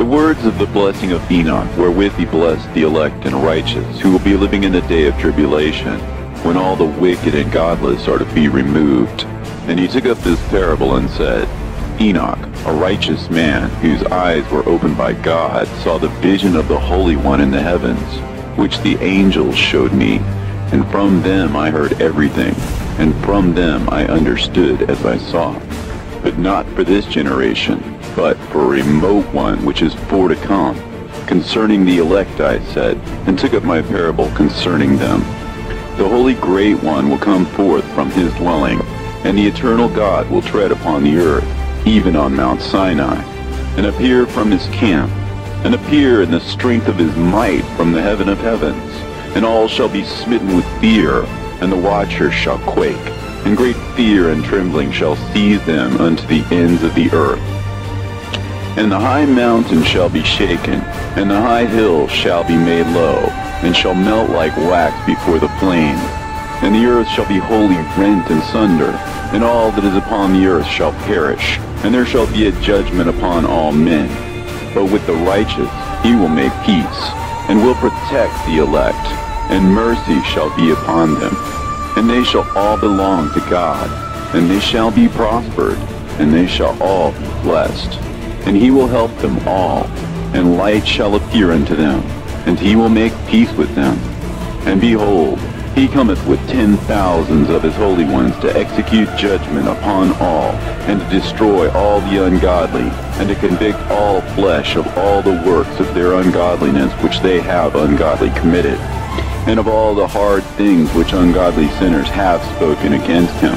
words of the blessing of Enoch, wherewith he blessed the elect and righteous, who will be living in the day of tribulation, when all the wicked and godless are to be removed. And he took up this parable and said, Enoch, a righteous man, whose eyes were opened by God, saw the vision of the Holy One in the heavens, which the angels showed me. And from them I heard everything, and from them I understood as I saw. But not for this generation, but for a remote one which is for to come. Concerning the elect I said, and took up my parable concerning them. The Holy Great One will come forth from his dwelling, and the eternal God will tread upon the earth, even on Mount Sinai, and appear from his camp, and appear in the strength of his might from the heaven of heavens. And all shall be smitten with fear, and the watchers shall quake, and great fear and trembling shall seize them unto the ends of the earth. And the high mountain shall be shaken, and the high hill shall be made low, and shall melt like wax before the flame. And the earth shall be wholly rent and sunder, and all that is upon the earth shall perish, and there shall be a judgment upon all men. But with the righteous he will make peace, and will protect the elect, and mercy shall be upon them. And they shall all belong to God, and they shall be prospered, and they shall all be blessed. And he will help them all, and light shall appear unto them, and he will make peace with them. And behold, he cometh with 10,000s of his holy ones to execute judgment upon all, and to destroy all the ungodly, and to convict all flesh of all the works of their ungodliness which they have ungodly committed, and of all the hard things which ungodly sinners have spoken against him.